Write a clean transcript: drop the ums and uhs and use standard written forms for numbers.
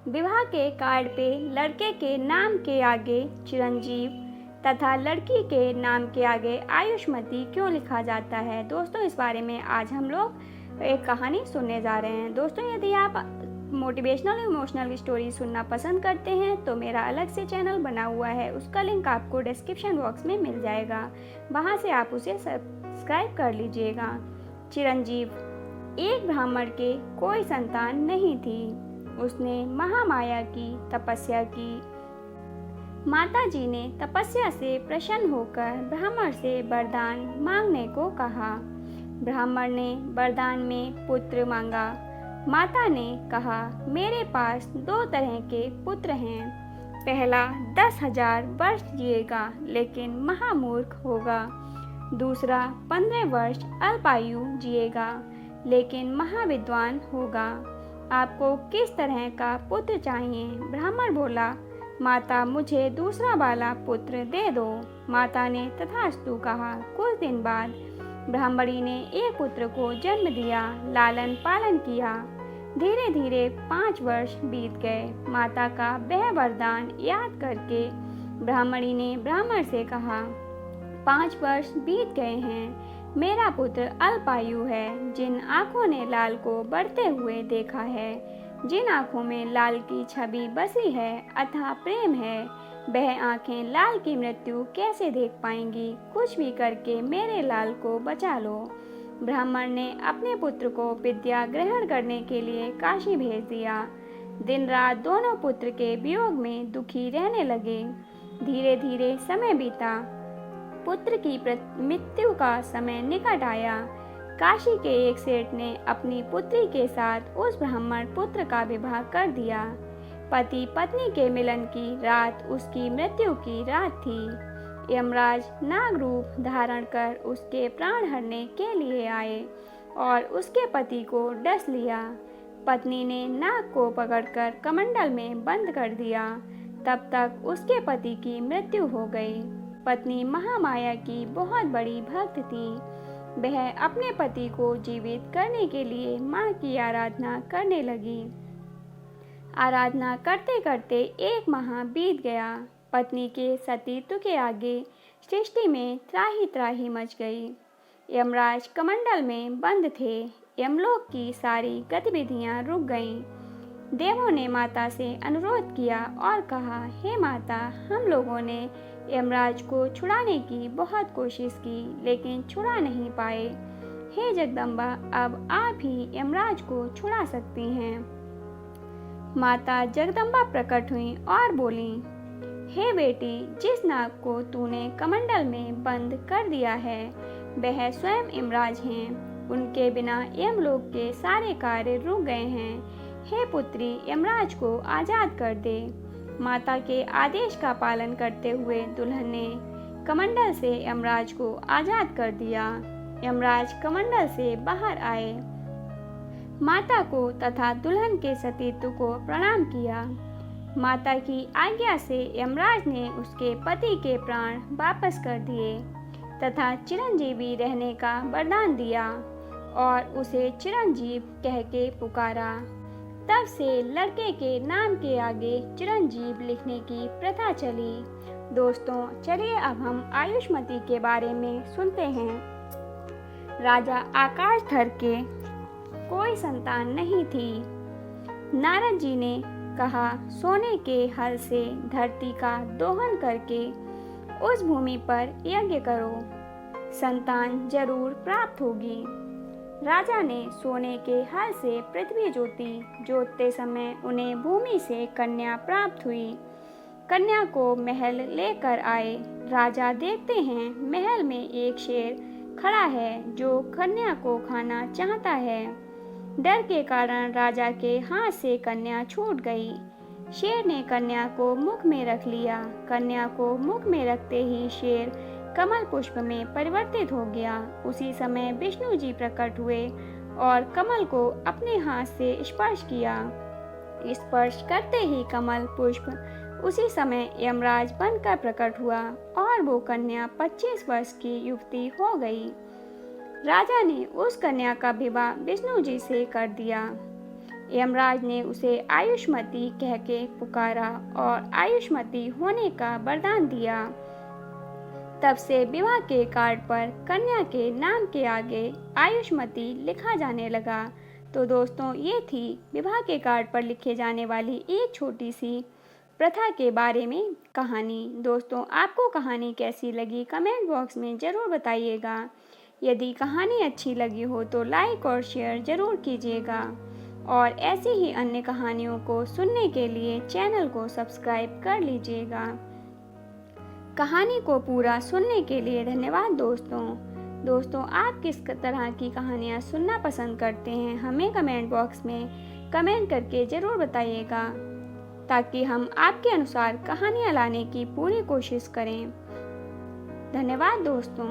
विवाह के कार्ड पे लड़के के नाम के आगे चिरंजीव तथा लड़की के नाम के आगे आयुष्मती क्यों लिखा जाता है। दोस्तों, इस बारे में आज हम लोग एक कहानी सुनने जा रहे हैं। दोस्तों, यदि आप मोटिवेशनल और इमोशनल स्टोरी सुनना पसंद करते हैं तो मेरा अलग से चैनल बना हुआ है, उसका लिंक आपको डिस्क्रिप्शन बॉक्स में मिल जाएगा, वहां से आप उसे सब्सक्राइब कर लीजिएगा। चिरंजीव। एक ब्राह्मण के कोई संतान नहीं थी। उसने महामाया की तपस्या की। माता जी ने तपस्या से प्रसन्न होकर ब्राह्मण से वरदान मांगने को कहा। ब्राह्मण ने वरदान में पुत्र मांगा। माता ने कहा, मेरे पास 2 तरह के पुत्र हैं। पहला 10,000 वर्ष जिएगा लेकिन महामूर्ख होगा। दूसरा 15 वर्ष अल्पायु जिएगा लेकिन महाविद्वान होगा। आपको किस तरह का पुत्र चाहिए? ब्राह्मण बोला, माता मुझे दूसरा वाला पुत्र दे दो। माता ने तथास्तु कहा। कुछ दिन बाद ब्राह्मणी ने एक पुत्र को जन्म दिया, लालन पालन किया। धीरे धीरे 5 वर्ष बीत गए। माता का वह वरदान याद करके ब्राह्मणी ने ब्राह्मण से कहा, 5 वर्ष बीत गए हैं, मेरा पुत्र अल्पायु है। जिन आँखों ने लाल को बढ़ते हुए देखा है, जिन आँखों में लाल की छवि बसी है, अथाह प्रेम है, वह आँखें लाल की मृत्यु कैसे देख पाएंगी? कुछ भी करके मेरे लाल को बचा लो। ब्राह्मण ने अपने पुत्र को विद्या ग्रहण करने के लिए काशी भेज दिया। दिन रात दोनों पुत्र के वियोग में दुखी रहने लगे। धीरे धीरे समय बीता। पुत्र की मृत्यु का समय निकट आया। काशी के एक सेठ ने अपनी पुत्री के साथ उस ब्राह्मण पुत्र का विवाह कर दिया। पति पत्नी के मिलन की रात उसकी मृत्यु की रात थी। यमराज नाग रूप धारण कर उसके प्राण हरने के लिए आए और उसके पति को डस लिया। पत्नी ने नाग को पकड़कर कमंडल में बंद कर दिया। तब तक उसके पति की मृत्यु हो गई। पत्नी महामाया की बहुत बड़ी भक्त थी। वह अपने पति को जीवित करने के लिए माँ की आराधना करने लगी। आराधना करते करते 1 माह बीत गया। पत्नी के सतीत्व के आगे सृष्टि में त्राही त्राही मच गई। यमराज कमंडल में बंद थे। यमलोक की सारी गतिविधियां रुक गईं। देवों ने माता से अनुरोध किया और कहा, हे माता, हम लोगों ने यमराज को छुड़ाने की बहुत कोशिश की लेकिन छुड़ा नहीं पाए। हे जगदम्बा, अब आप ही यमराज को छुड़ा सकती हैं। माता जगदम्बा प्रकट हुई और बोली, हे बेटी, जिस नाग को तूने कमंडल में बंद कर दिया है वह स्वयं यमराज हैं। उनके बिना यमलोक के सारे कार्य रुक गए हैं। हे पुत्री, यमराज को आजाद कर दे। माता के आदेश का पालन करते हुए दुल्हन ने कमंडल से यमराज को आजाद कर दिया। यमराज कमंडल से बाहर आए। माता को तथा दुल्हन के सतीत्व को प्रणाम किया। माता की आज्ञा से यमराज ने उसके पति के प्राण वापस कर दिए तथा चिरंजीवी रहने का वरदान दिया और उसे चिरंजीव कह के पुकारा। तब से लड़के के नाम के आगे चिरंजीव लिखने की प्रथा चली। दोस्तों, चलिए अब हम आयुष्मती के बारे में सुनते हैं। राजा आकाशधर के कोई संतान नहीं थी। नारद जी ने कहा, सोने के हल से धरती का दोहन करके उस भूमि पर यज्ञ करो, संतान जरूर प्राप्त होगी। राजा ने सोने के हल से पृथ्वी जोती। जोतते समय उन्हें भूमि से कन्या प्राप्त हुई। कन्या को महल लेकर आए। राजा देखते हैं महल में एक शेर खड़ा है जो कन्या को खाना चाहता है। डर के कारण राजा के हाथ से कन्या छूट गई। शेर ने कन्या को मुख में रख लिया। कन्या को मुख में रखते ही शेर कमल पुष्प में परिवर्तित हो गया। उसी समय विष्णु जी प्रकट हुए और कमल को अपने हाथ से स्पर्श किया। स्पर्श करते ही कमल पुष्प उसी समय यमराज बनकर प्रकट हुआ और वो कन्या 25 वर्ष की युवती हो गई। राजा ने उस कन्या का विवाह विष्णु जी से कर दिया। यमराज ने उसे आयुष्मती कह के पुकारा और आयुष्मती होने का वरदान दिया। तब से विवाह के कार्ड पर कन्या के नाम के आगे आयुष्मती लिखा जाने लगा। तो दोस्तों, ये थी विवाह के कार्ड पर लिखे जाने वाली एक छोटी सी प्रथा के बारे में कहानी। दोस्तों, आपको कहानी कैसी लगी कमेंट बॉक्स में ज़रूर बताइएगा। यदि कहानी अच्छी लगी हो तो लाइक और शेयर ज़रूर कीजिएगा और ऐसी ही अन्य कहानियों को सुनने के लिए चैनल को सब्सक्राइब कर लीजिएगा। कहानी को पूरा सुनने के लिए धन्यवाद दोस्तों, आप किस तरह की कहानियाँ सुनना पसंद करते हैं हमें कमेंट बॉक्स में कमेंट करके ज़रूर बताइएगा, ताकि हम आपके अनुसार कहानियाँ लाने की पूरी कोशिश करें। धन्यवाद दोस्तों।